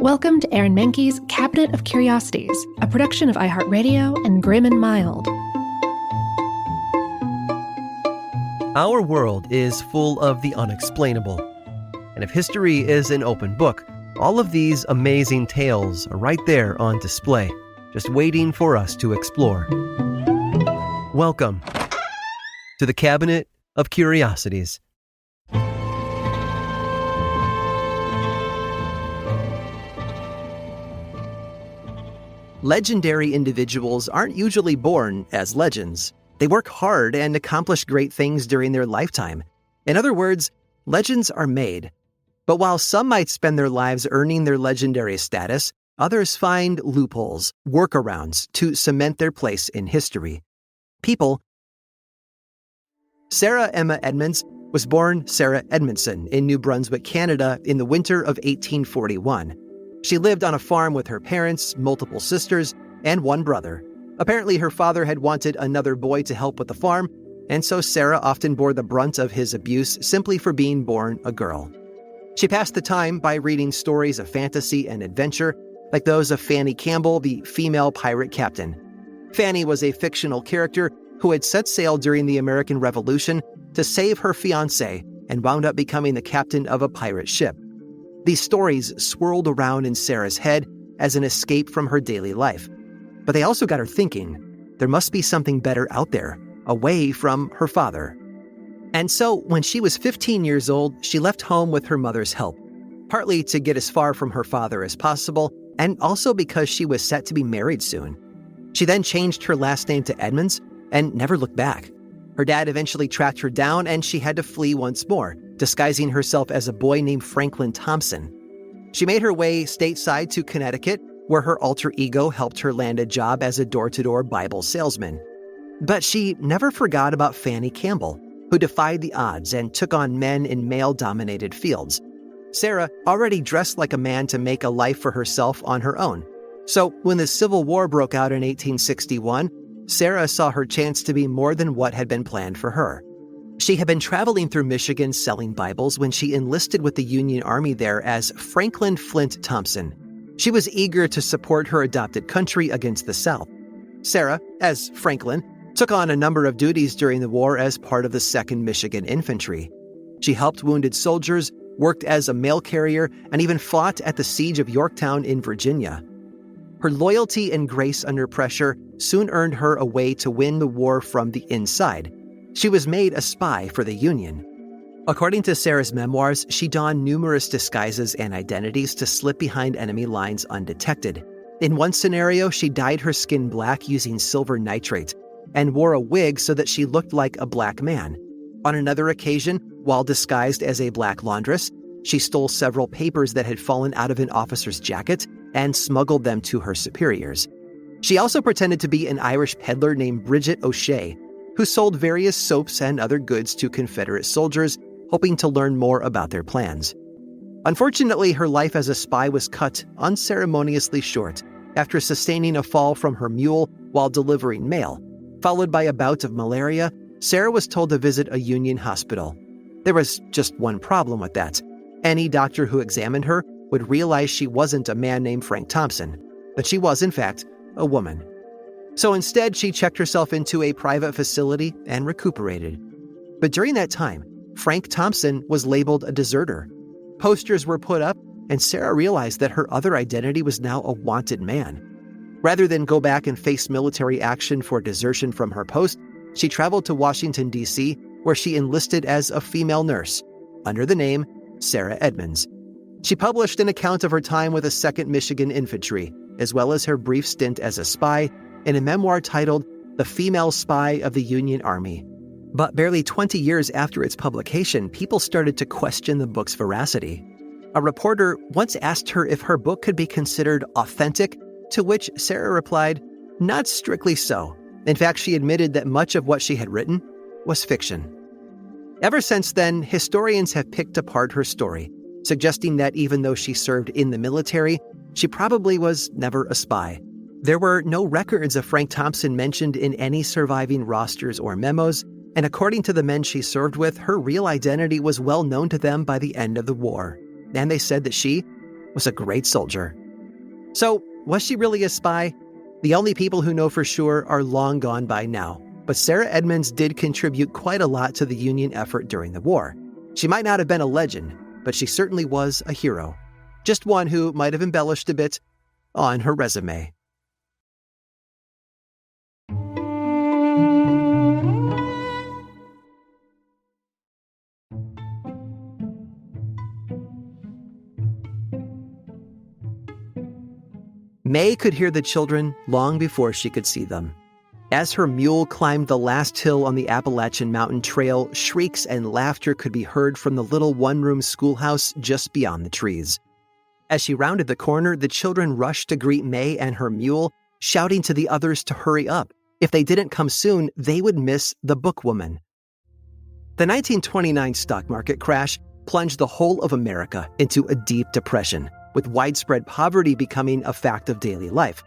Welcome to Aaron Mahnke's Cabinet of Curiosities, a production of iHeartRadio and Grim and Mild. Our world is full of the unexplainable. And if history is an open book, all of these amazing tales are right there on display, just waiting for us to explore. Welcome to the Cabinet of Curiosities. Legendary individuals aren't usually born as legends. They work hard and accomplish great things during their lifetime. In other words, legends are made. But while some might spend their lives earning their legendary status, others find loopholes, workarounds to cement their place in history. Sarah Emma Edmonds was born Sarah Edmondson in New Brunswick, Canada in the winter of 1841. She lived on a farm with her parents, multiple sisters, and one brother. Apparently, her father had wanted another boy to help with the farm, and so Sarah often bore the brunt of his abuse simply for being born a girl. She passed the time by reading stories of fantasy and adventure, like those of Fanny Campbell, the female pirate captain. Fanny was a fictional character who had set sail during the American Revolution to save her fiancé and wound up becoming the captain of a pirate ship. These stories swirled around in Sarah's head as an escape from her daily life. But they also got her thinking, there must be something better out there, away from her father. And so, when she was 15 years old, she left home with her mother's help, partly to get as far from her father as possible, and also because she was set to be married soon. She then changed her last name to Edmonds and never looked back. Her dad eventually tracked her down, and she had to flee once more, disguising herself as a boy named Franklin Thompson. She made her way stateside to Connecticut, where her alter ego helped her land a job as a door-to-door Bible salesman. But she never forgot about Fanny Campbell, who defied the odds and took on men in male-dominated fields. Sarah already dressed like a man to make a life for herself on her own. So when the Civil War broke out in 1861, Sarah saw her chance to be more than what had been planned for her. She had been traveling through Michigan selling Bibles when she enlisted with the Union Army there as Franklin Flint Thompson. She was eager to support her adopted country against the South. Sarah, as Franklin, took on a number of duties during the war as part of the 2nd Michigan Infantry. She helped wounded soldiers, worked as a mail carrier, and even fought at the Siege of Yorktown in Virginia. Her loyalty and grace under pressure soon earned her a way to win the war from the inside. She was made a spy for the Union. According to Sarah's memoirs, she donned numerous disguises and identities to slip behind enemy lines undetected. In one scenario, she dyed her skin black using silver nitrate and wore a wig so that she looked like a black man. On another occasion, while disguised as a black laundress, she stole several papers that had fallen out of an officer's jacket and smuggled them to her superiors. She also pretended to be an Irish peddler named Bridget O'Shea, who sold various soaps and other goods to Confederate soldiers, hoping to learn more about their plans. Unfortunately, her life as a spy was cut unceremoniously short after sustaining a fall from her mule while delivering mail. Followed by a bout of malaria, Sarah was told to visit a Union hospital. There was just one problem with that. Any doctor who examined her would realize she wasn't a man named Frank Thompson, but she was, in fact, a woman. So instead, she checked herself into a private facility and recuperated. But during that time, Frank Thompson was labeled a deserter. Posters were put up, and Sarah realized that her other identity was now a wanted man. Rather than go back and face military action for desertion from her post, she traveled to Washington, D.C., where she enlisted as a female nurse, under the name Sarah Edmonds. She published an account of her time with the 2nd Michigan Infantry, as well as her brief stint as a spy, in a memoir titled The Female Spy of the Union Army. But barely 20 years after its publication, people started to question the book's veracity. A reporter once asked her if her book could be considered authentic, to which Sarah replied, "Not strictly so." In fact, she admitted that much of what she had written was fiction. Ever since then, historians have picked apart her story, suggesting that even though she served in the military, she probably was never a spy. There were no records of Frank Thompson mentioned in any surviving rosters or memos, and according to the men she served with, her real identity was well known to them by the end of the war. And they said that she was a great soldier. So, was she really a spy? The only people who know for sure are long gone by now, but Sarah Edmonds did contribute quite a lot to the Union effort during the war. She might not have been a legend, but she certainly was a hero. Just one who might have embellished a bit on her resume. May could hear the children long before she could see them. As her mule climbed the last hill on the Appalachian Mountain Trail, shrieks and laughter could be heard from the little one-room schoolhouse just beyond the trees. As she rounded the corner, the children rushed to greet May and her mule, shouting to the others to hurry up. If they didn't come soon, they would miss the bookwoman. The 1929 stock market crash plunged the whole of America into a deep depression, with widespread poverty becoming a fact of daily life.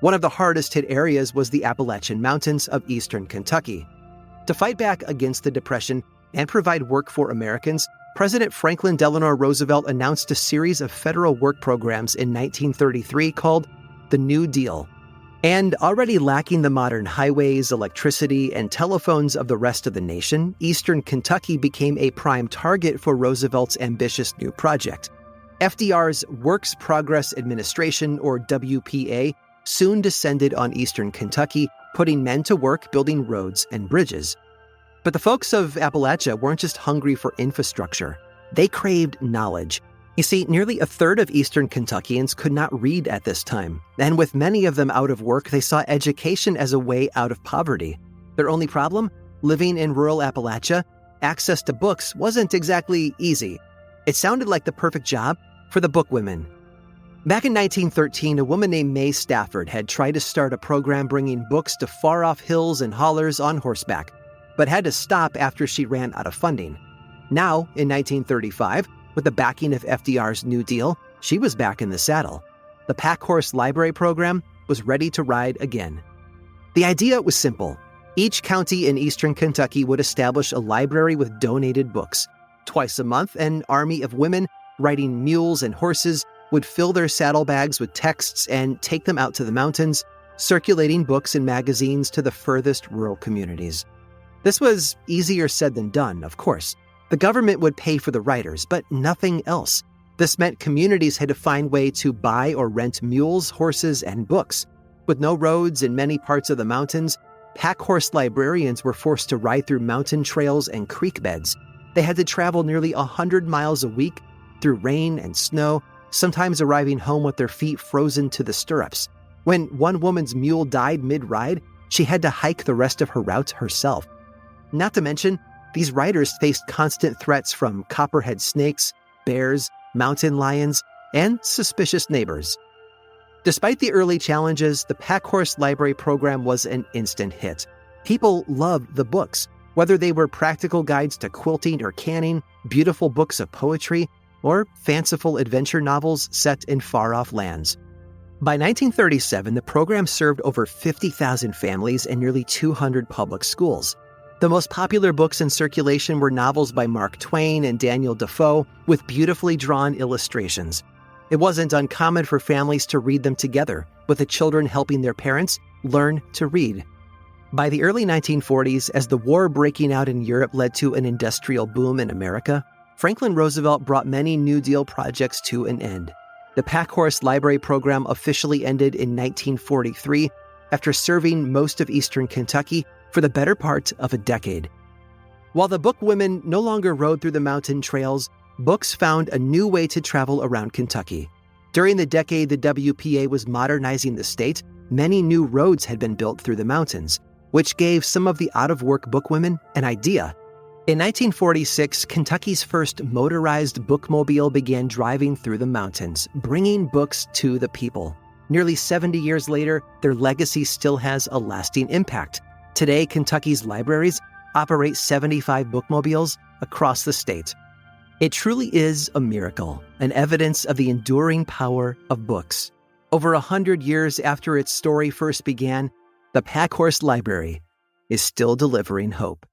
One of the hardest hit areas was the Appalachian Mountains of eastern Kentucky. To fight back against the Depression and provide work for Americans, President Franklin Delano Roosevelt announced a series of federal work programs in 1933 called the New Deal. And already lacking the modern highways, electricity, and telephones of the rest of the nation, eastern Kentucky became a prime target for Roosevelt's ambitious new project. FDR's Works Progress Administration, or WPA, soon descended on eastern Kentucky, putting men to work building roads and bridges. But the folks of Appalachia weren't just hungry for infrastructure. They craved knowledge. You see, nearly a third of eastern Kentuckians could not read at this time, and with many of them out of work, they saw education as a way out of poverty. Their only problem? Living in rural Appalachia, access to books wasn't exactly easy. It sounded like the perfect job for the bookwomen. Back in 1913, a woman named May Stafford had tried to start a program bringing books to far-off hills and hollers on horseback, but had to stop after she ran out of funding. Now, in 1935, with the backing of FDR's New Deal, she was back in the saddle. The Pack Horse Library program was ready to ride again. The idea was simple. Each county in eastern Kentucky would establish a library with donated books. Twice a month, an army of women riding mules and horses would fill their saddlebags with texts and take them out to the mountains, circulating books and magazines to the furthest rural communities. This was easier said than done, of course. The government would pay for the writers, but nothing else. This meant communities had to find a way to buy or rent mules, horses, and books. With no roads in many parts of the mountains, pack horse librarians were forced to ride through mountain trails and creek beds. They had to travel nearly 100 miles a week through rain and snow, sometimes arriving home with their feet frozen to the stirrups. When one woman's mule died mid-ride, she had to hike the rest of her route herself. Not to mention, these riders faced constant threats from copperhead snakes, bears, mountain lions, and suspicious neighbors. Despite the early challenges, the Pack Horse Library program was an instant hit. People loved the books, whether they were practical guides to quilting or canning, beautiful books of poetry, or fanciful adventure novels set in far-off lands. By 1937, the program served over 50,000 families and nearly 200 public schools. The most popular books in circulation were novels by Mark Twain and Daniel Defoe, with beautifully drawn illustrations. It wasn't uncommon for families to read them together, with the children helping their parents learn to read. By the early 1940s, as the war breaking out in Europe led to an industrial boom in America, Franklin Roosevelt brought many New Deal projects to an end. The Pack Horse Library program officially ended in 1943 after serving most of eastern Kentucky for the better part of a decade. While the bookwomen no longer rode through the mountain trails, books found a new way to travel around Kentucky. During the decade the WPA was modernizing the state, many new roads had been built through the mountains, which gave some of the out-of-work bookwomen an idea. In 1946, Kentucky's first motorized bookmobile began driving through the mountains, bringing books to the people. Nearly 70 years later, their legacy still has a lasting impact. Today, Kentucky's libraries operate 75 bookmobiles across the state. It truly is a miracle, an evidence of the enduring power of books. Over 100 years after its story first began, the Pack Horse Library is still delivering hope.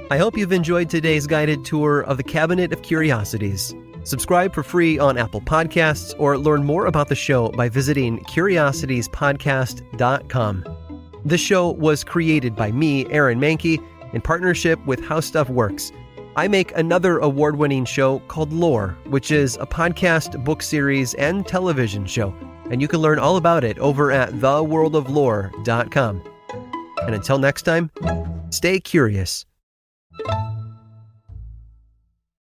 I hope you've enjoyed today's guided tour of the Cabinet of Curiosities. Subscribe for free on Apple Podcasts or learn more about the show by visiting curiositiespodcast.com. This show was created by me, Aaron Mahnke, in partnership with How Stuff Works. I make another award-winning show called Lore, which is a podcast, book series, and television show, and you can learn all about it over at theworldoflore.com. And until next time, stay curious.